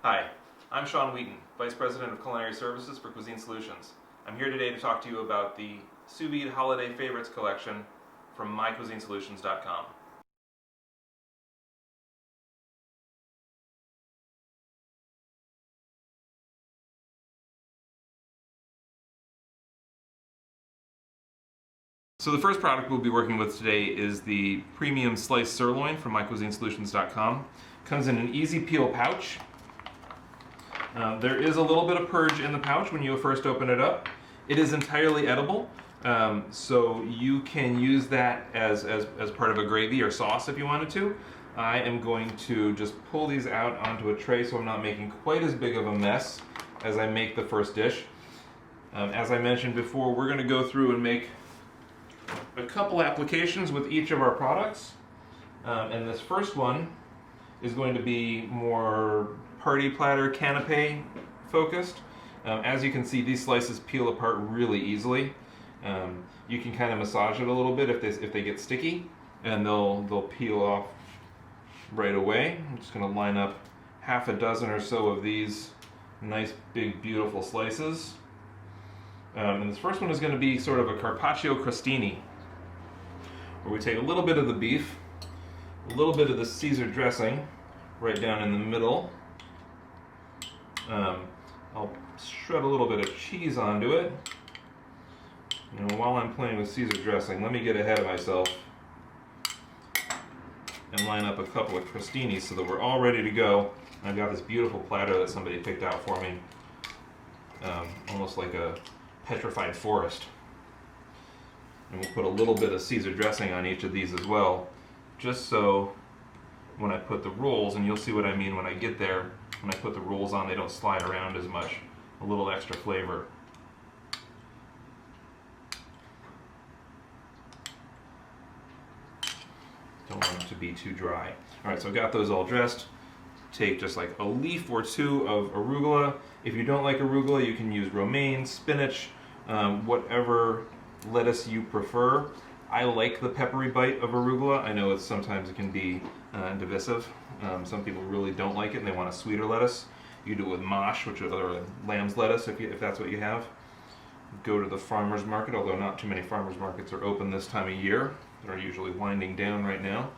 Hi, I'm Sean Wheaton, Vice President of Culinary Services for Cuisine Solutions. I'm here today to talk to you about the Sous Vide Holiday Favorites collection from mycuisinesolutions.com. So the first product we'll be working with today is the premium sliced sirloin from mycuisinesolutions.com. Comes in an easy peel pouch. There is a little bit of purge in the pouch when you first open it up. It is entirely edible, so you can use that as part of a gravy or sauce if you wanted to. I am going to just pull these out onto a tray so I'm not making quite as big of a mess as I make the first dish. As I mentioned before, we're going to go through and make a couple applications with each of our products. And this first one is going to be more party platter canapé focused. As you can see, these slices peel apart really easily. You can kind of massage it a little bit if they get sticky, and they'll peel off right away. I'm just going to line up half a dozen or so of these nice big beautiful slices. And this first one is going to be sort of a Carpaccio crostini, where we take a little bit of the beef, a little bit of the Caesar dressing right down in the middle. I'll shred a little bit of cheese onto it. And while I'm playing with Caesar dressing, let me get ahead of myself and line up a couple of crostinis so that we're all ready to go. I've got this beautiful platter that somebody picked out for me, almost like a petrified forest. And we'll put a little bit of Caesar dressing on each of these as well, just so when I put the rolls, and you'll see what I mean when I get there, when I put the rolls on, they don't slide around as much. A little extra flavor. Don't want it to be too dry. Alright, so I've got those all dressed. Take just like a leaf or two of arugula. If you don't like arugula, you can use romaine, spinach, whatever lettuce you prefer. I like the peppery bite of arugula. I know sometimes it can be divisive. Some people really don't like it and they want a sweeter lettuce. You do it with mâche, which is lamb's lettuce if that's what you have. Go to the farmer's market, although not too many farmer's markets are open this time of year. They're usually winding down right now.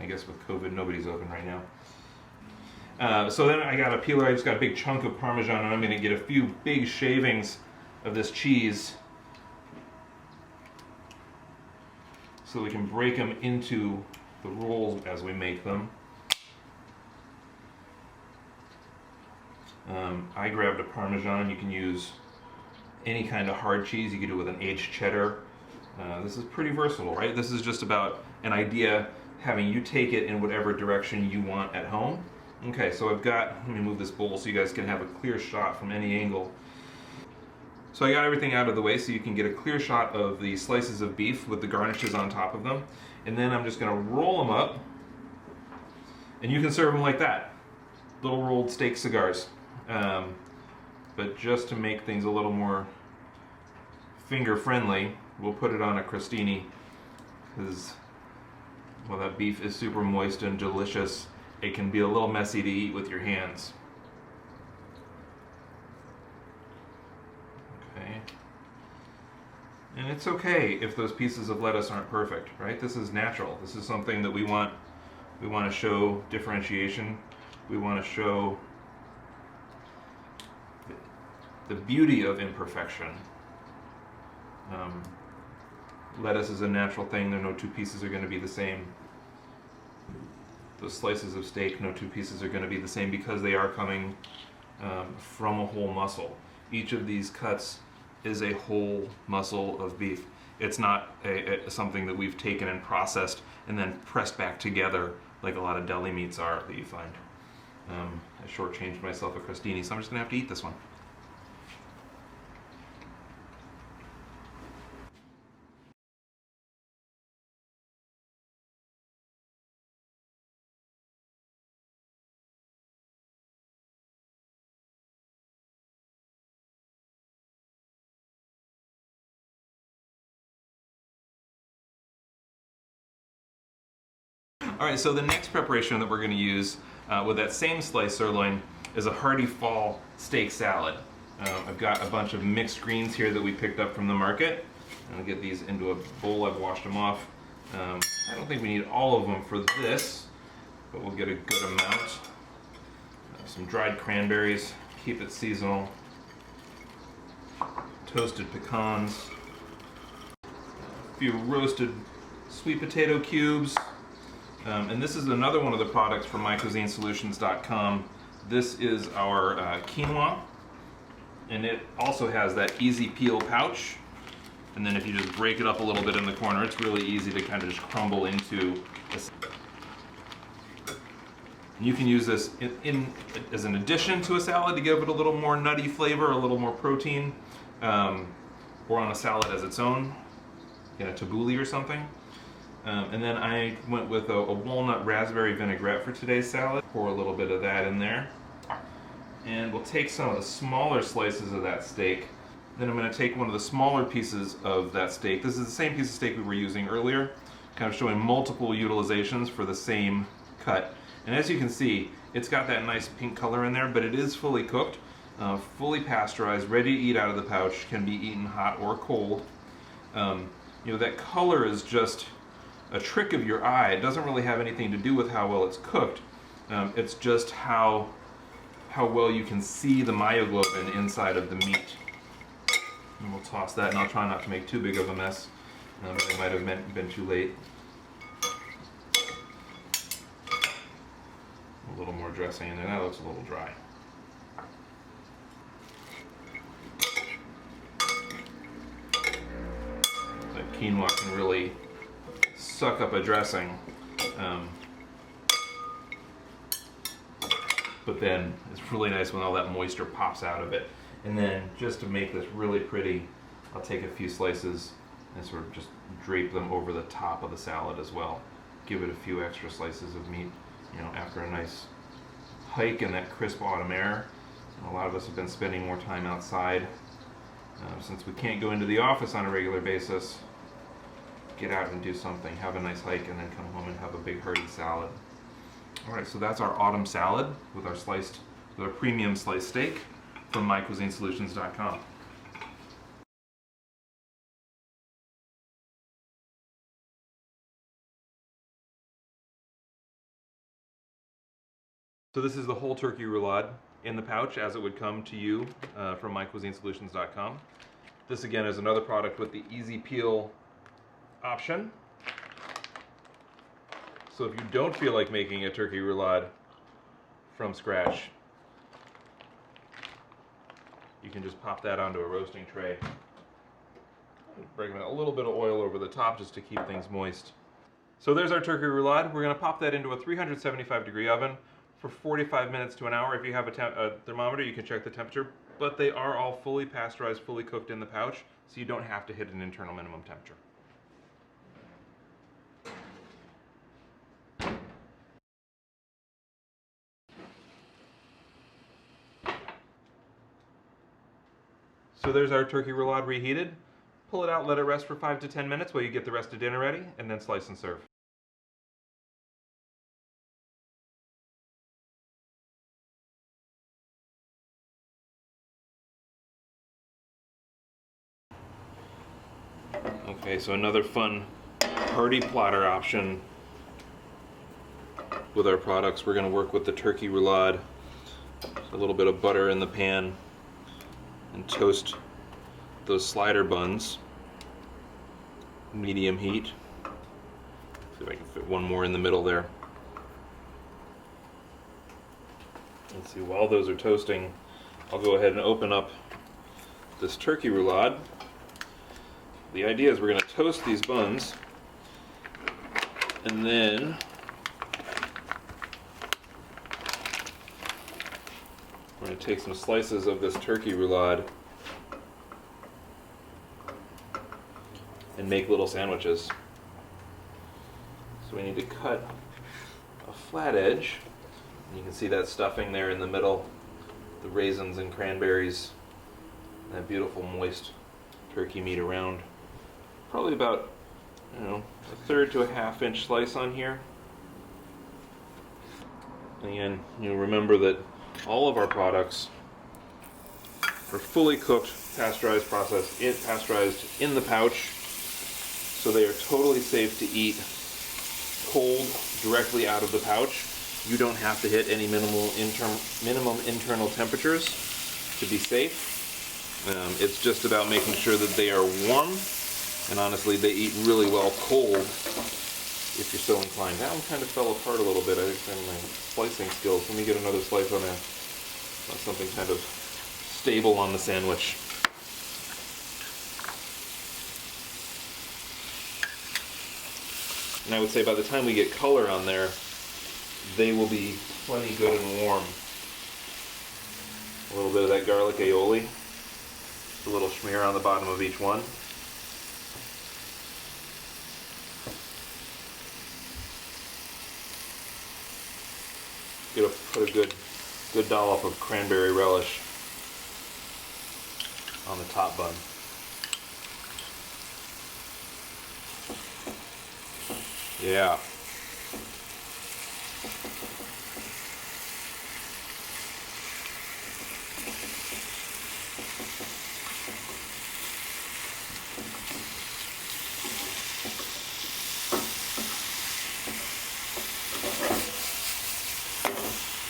I guess with COVID, nobody's open right now. So then I got a peeler. I just got a big chunk of Parmesan, and I'm going to get a few big shavings of this cheese so we can break them into the rolls as we make them. I grabbed a Parmesan. You can use any kind of hard cheese. You can do it with an aged cheddar. This is pretty versatile, right? This is just about an idea, having you take it in whatever direction you want at home. Okay, so let me move this bowl so you guys can have a clear shot from any angle. So I got everything out of the way so you can get a clear shot of the slices of beef with the garnishes on top of them. And then I'm just going to roll them up, and you can serve them like that. Little rolled steak cigars. But just to make things a little more finger friendly, we'll put it on a crostini, because well, that beef is super moist and delicious. It can be a little messy to eat with your hands. Okay. And it's okay if those pieces of lettuce aren't perfect, right? This is natural. This is something that we want to show differentiation. We want to show the beauty of imperfection. Lettuce is a natural thing. There are no two pieces are going to be the same. Those slices of steak, no two pieces are going to be the same because they are coming from a whole muscle. Each of these cuts is a whole muscle of beef. It's not something that we've taken and processed and then pressed back together like a lot of deli meats are that you find. I shortchanged myself a crostini, so I'm just going to have to eat this one. All right, so the next preparation that we're going to use with that same sliced sirloin is a hearty fall steak salad. I've got a bunch of mixed greens here that we picked up from the market. I'll get these into a bowl. I've washed them off. I don't think we need all of them for this, but we'll get a good amount. Some dried cranberries, keep it seasonal. Toasted pecans. A few roasted sweet potato cubes. And this is another one of the products from MyCuisineSolutions.com. This is our quinoa, and it also has that easy peel pouch. And then if you just break it up a little bit in the corner, it's really easy to kind of just crumble into. You can use this as an addition to a salad to give it a little more nutty flavor, a little more protein, or on a salad as its own, in a tabbouleh or something. And then I went with a walnut raspberry vinaigrette for today's salad. Pour a little bit of that in there. And we'll take some of the smaller slices of that steak. Then I'm going to take one of the smaller pieces of that steak. This is the same piece of steak we were using earlier, kind of showing multiple utilizations for the same cut. And as you can see, it's got that nice pink color in there, but it is fully cooked, fully pasteurized, ready to eat out of the pouch, can be eaten hot or cold. You know, that color is just a trick of your eye. It doesn't really have anything to do with how well it's cooked. It's just how well you can see the myoglobin inside of the meat. And we'll toss that, and I'll try not to make too big of a mess, but it might have been too late. A little more dressing in there. That looks a little dry. That quinoa can really suck up a dressing, but then it's really nice when all that moisture pops out of it. And then just to make this really pretty, I'll take a few slices and sort of just drape them over the top of the salad as well. Give it a few extra slices of meat, you know, after a nice hike in that crisp autumn air. And a lot of us have been spending more time outside. Since we can't go into the office on a regular basis, get out and do something, have a nice hike, and then come home and have a big hearty salad. All right, so that's our autumn salad with our premium sliced steak from MyCuisineSolutions.com. So this is the whole turkey roulade in the pouch as it would come to you from MyCuisineSolutions.com. This again is another product with the easy peel option. So if you don't feel like making a turkey roulade from scratch, you can just pop that onto a roasting tray. Bring a little bit of oil over the top just to keep things moist. So there's our turkey roulade. We're going to pop that into a 375-degree oven for 45 minutes to an hour. If you have a thermometer, you can check the temperature, but they are all fully pasteurized, fully cooked in the pouch, so you don't have to hit an internal minimum temperature. So there's our turkey roulade reheated. Pull it out, let it rest for 5 to 10 minutes while you get the rest of dinner ready, and then slice and serve. Okay, so another fun hearty platter option with our products. We're going to work with the turkey roulade. A little bit of butter in the pan, and toast those slider buns, medium heat. See if I can fit one more in the middle there. Let's see, while those are toasting, I'll go ahead and open up this turkey roulade. The idea is we're going to toast these buns, and then we're going to take some slices of this turkey roulade and make little sandwiches. So we need to cut a flat edge. And you can see that stuffing there in the middle, the raisins and cranberries, and that beautiful moist turkey meat around. Probably about, I don't know, a 1/3 to a 1/2 inch slice on here. Again, remember that all of our products are fully cooked, pasteurized, pasteurized in the pouch, so they are totally safe to eat cold directly out of the pouch. You don't have to hit any minimum internal temperatures to be safe. It's just about making sure that they are warm, and honestly, they eat really well cold if you're so inclined. That one kind of fell apart a little bit. I think from my slicing skills. Let me get another slice on there. Want something kind of stable on the sandwich. And I would say by the time we get color on there, they will be plenty good and warm. A little bit of that garlic aioli. A little smear on the bottom of each one. Put a good dollop of cranberry relish on the top bun. Yeah.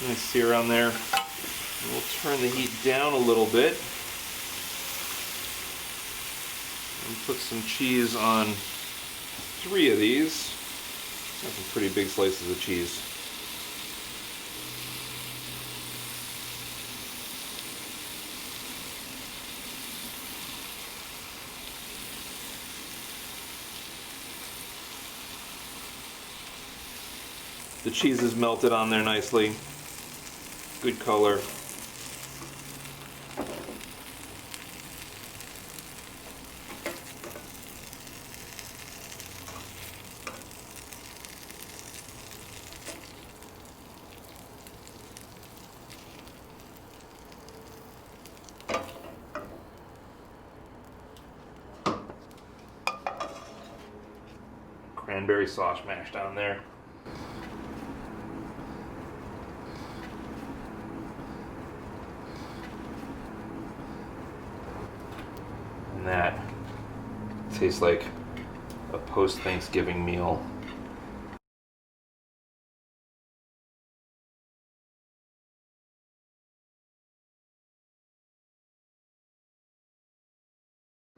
Nice sear on there. And we'll turn the heat down a little bit and put some cheese on 3 of these. Got some pretty big slices of cheese. The cheese is melted on there nicely. Good color. Cranberry sauce mashed on there. And that tastes like a post-Thanksgiving meal.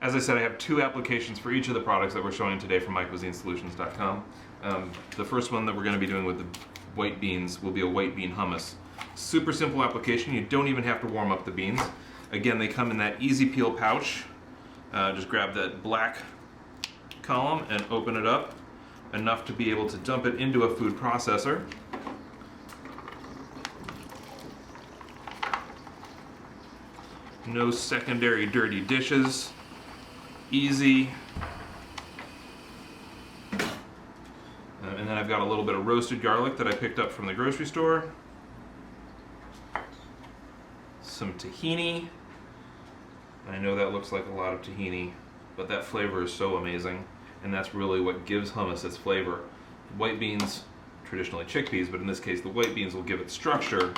As I said, I have 2 applications for each of the products that we're showing today from mycuisinesolutions.com. The first one that we're going to be doing with the white beans will be a white bean hummus. Super simple application. You don't even have to warm up the beans. Again, they come in that easy peel pouch. Just grab that black column and open it up enough to be able to dump it into a food processor. No secondary dirty dishes. Easy. And then I've got a little bit of roasted garlic that I picked up from the grocery store. Some tahini. I know that looks like a lot of tahini, but that flavor is so amazing, and that's really what gives hummus its flavor. White beans, traditionally chickpeas, but in this case the white beans will give it structure,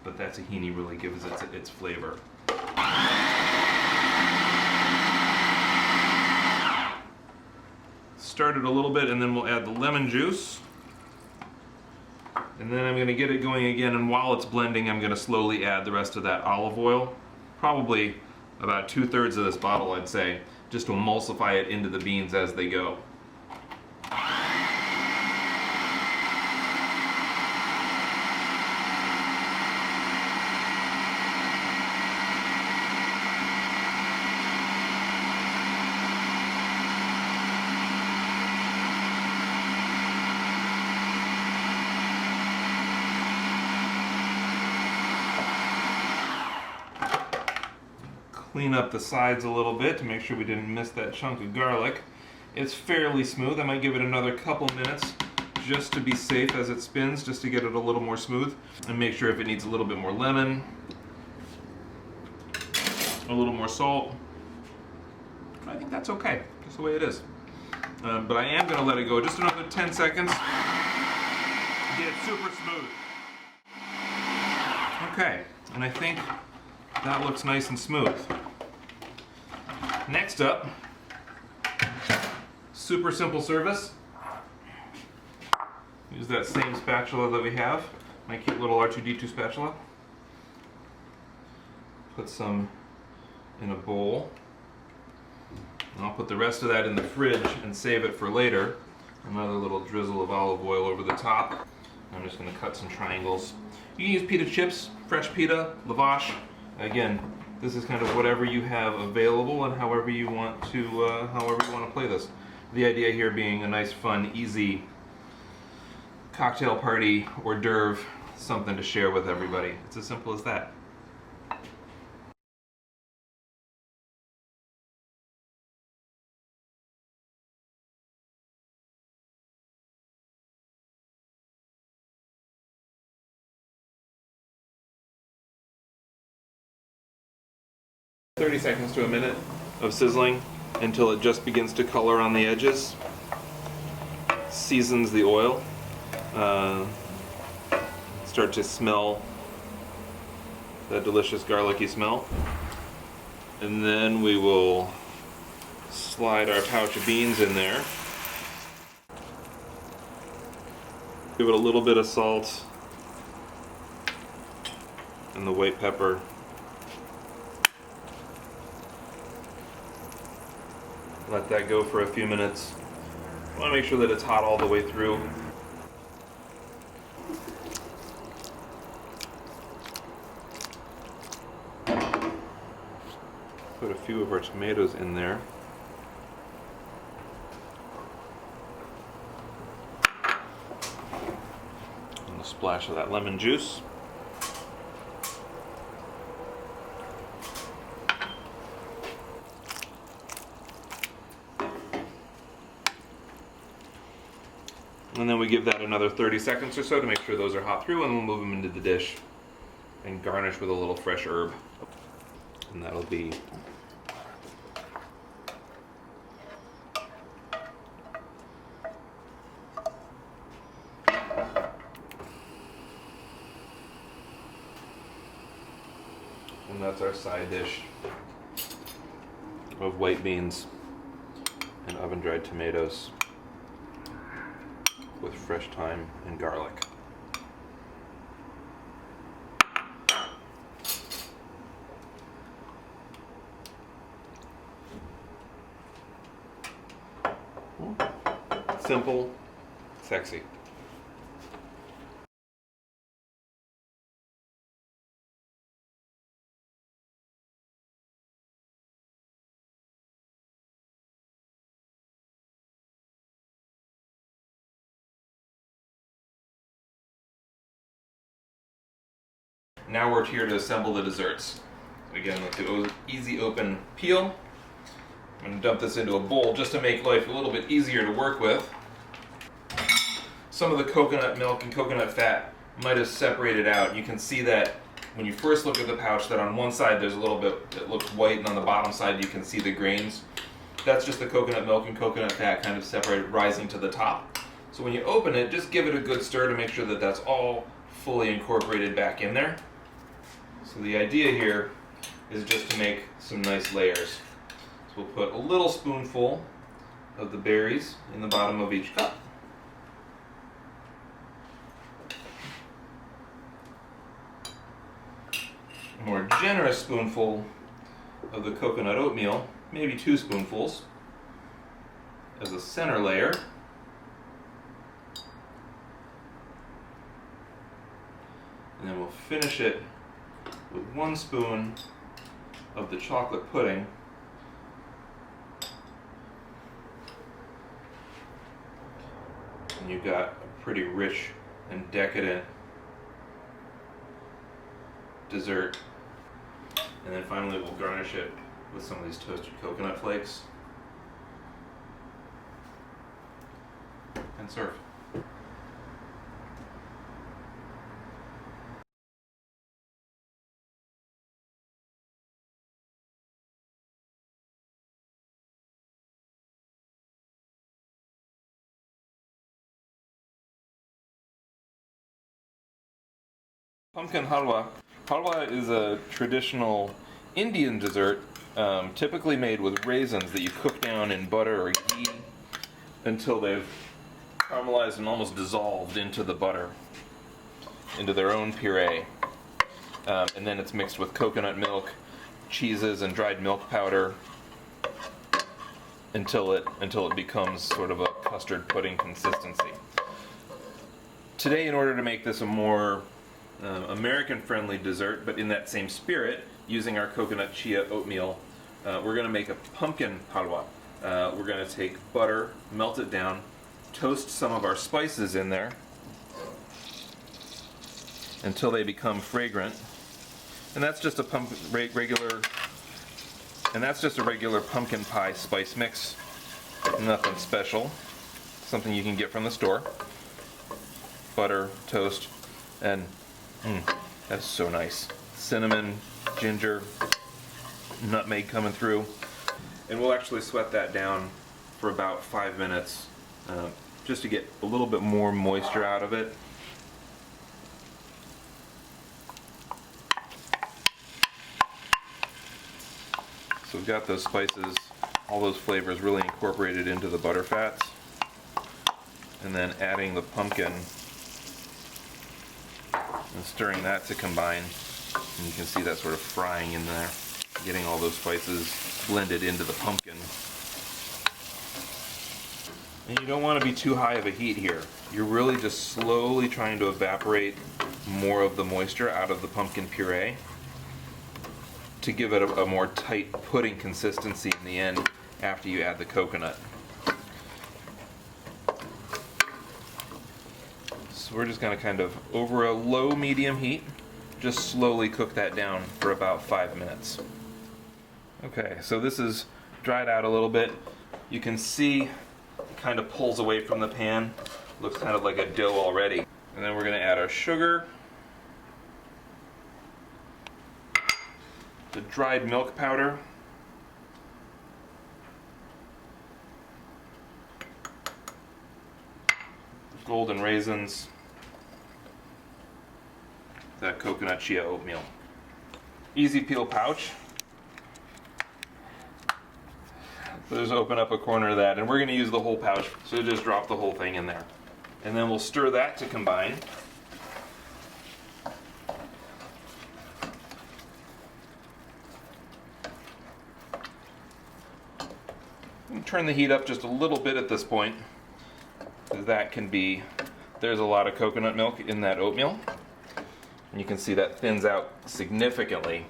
but that tahini really gives it its flavor. Start it a little bit, and then we'll add the lemon juice. And then I'm going to get it going again, and while it's blending, I'm going to slowly add the rest of that olive oil. Probably about 2/3 of this bottle, I'd say, just to emulsify it into the beans as they go. Clean up the sides a little bit to make sure we didn't miss that chunk of garlic. It's fairly smooth. I might give it another couple minutes just to be safe as it spins, just to get it a little more smooth, and make sure if it needs a little bit more lemon, a little more salt. I think that's okay, just the way it is. But I am going to let it go just another 10 seconds to get it super smooth. Okay, and I think that looks nice and smooth. Next up, super simple service. Use that same spatula that we have, my cute little R2D2 spatula. Put some in a bowl. And I'll put the rest of that in the fridge and save it for later. Another little drizzle of olive oil over the top. I'm just going to cut some triangles. You can use pita chips, fresh pita, lavash. Again, this is kind of whatever you have available and however you want to play this. The idea here being a nice, fun, easy cocktail party hors d'oeuvre, something to share with everybody. It's as simple as that. "30 seconds to a minute of sizzling until it just begins to color on the edges. Seasons the oil. Start to smell that delicious garlicky smell. And then we will slide our pouch of beans in there. Give it a little bit of salt and the white pepper. Let that go for a few minutes. I want to make sure that it's hot all the way through. Put a few of our tomatoes in there. And a splash of that lemon juice. And then we give that another 30 seconds or so to make sure those are hot through, and we'll move them into the dish and garnish with a little fresh herb. And that'll be and that's our side dish of white beans and oven-dried tomatoes with fresh thyme and garlic. Simple, sexy. Now we're here to assemble the desserts. Again, with the easy open peel, I'm going to dump this into a bowl just to make life a little bit easier to work with. Some of the coconut milk and coconut fat might have separated out. You can see that when you first look at the pouch, that on one side there's a little bit that looks white, and on the bottom side you can see the grains. That's just the coconut milk and coconut fat kind of separated, rising to the top. So when you open it, just give it a good stir to make sure that that's all fully incorporated back in there. So the idea here is just to make some nice layers. So we'll put a little spoonful of the berries in the bottom of each cup. A more generous spoonful of the coconut oatmeal, maybe 2 spoonfuls, as a center layer. And then we'll finish it with 1 spoon of the chocolate pudding. And you've got a pretty rich and decadent dessert. And then finally we'll garnish it with some of these toasted coconut flakes and serve. Pumpkin halwa. Halwa is a traditional Indian dessert, typically made with raisins that you cook down in butter or ghee until they've caramelized and almost dissolved into the butter, into their own puree. And then it's mixed with coconut milk, cheeses, and dried milk powder until it becomes sort of a custard pudding consistency. Today, in order to make this a more American-friendly dessert, but in that same spirit, using our coconut chia oatmeal, we're going to make a pumpkin halwa. We're going to take butter, melt it down, toast some of our spices in there until they become fragrant, and that's just a regular pumpkin pie spice mix. Nothing special. Something you can get from the store. Butter, toast, and that's so nice. Cinnamon, ginger, nutmeg coming through. And we'll actually sweat that down for about 5 minutes just to get a little bit more moisture out of it. So we've got those spices, all those flavors really incorporated into the butter fats. And then adding the pumpkin and stirring that to combine. And you can see that sort of frying in there, getting all those spices blended into the pumpkin. And you don't want to be too high of a heat here. You're really just slowly trying to evaporate more of the moisture out of the pumpkin puree to give it a more tight pudding consistency in the end after you add the coconut. So we're just going to kind of, over a low-medium heat, just slowly cook that down for about 5 minutes. Okay, so this is dried out a little bit. You can see it kind of pulls away from the pan. Looks kind of like a dough already. And then we're going to add our sugar, the dried milk powder, golden raisins, that coconut chia oatmeal. Easy peel pouch. So just open up a corner of that, and we're going to use the whole pouch, so just drop the whole thing in there. And then we'll stir that to combine. Turn the heat up just a little bit at this point, because there's a lot of coconut milk in that oatmeal. And you can see that thins out significantly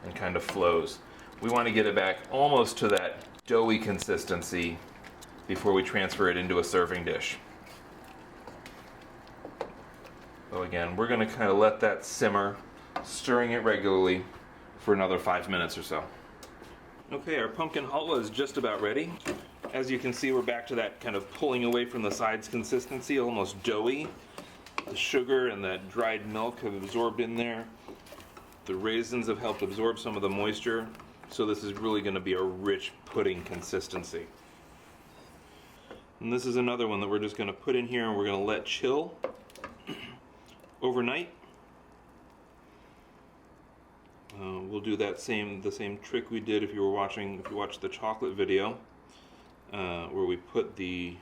and kind of flows. We want to get it back almost to that doughy consistency before we transfer it into a serving dish. So again, we're going to kind of let that simmer, stirring it regularly for another 5 minutes or so. Okay, our pumpkin halwa is just about ready. As you can see, we're back to that kind of pulling away from the sides consistency, almost doughy. The sugar and that dried milk have absorbed in there. The raisins have helped absorb some of the moisture, so this is really going to be a rich pudding consistency. And this is another one that we're just going to put in here and we're going to let chill overnight. We'll do the same trick we did if you watched the chocolate video, where we put the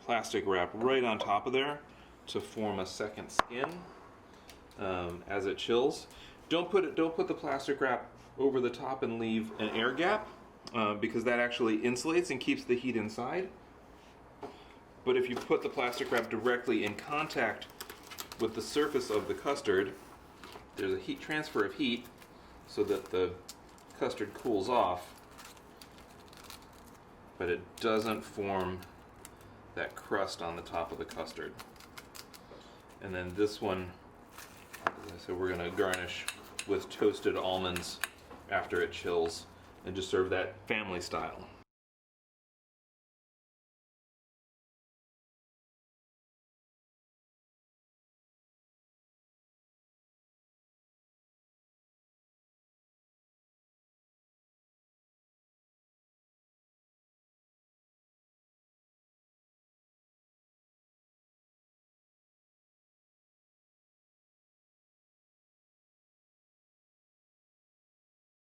plastic wrap right on top of there to form a second skin as it chills. Don't put the plastic wrap over the top and leave an air gap, because that actually insulates and keeps the heat inside. But if you put the plastic wrap directly in contact with the surface of the custard, there's a heat transfer of heat so that the custard cools off, but it doesn't form that crust on the top of the custard. And then this one, as I said, we're going to garnish with toasted almonds after it chills and just serve that family style.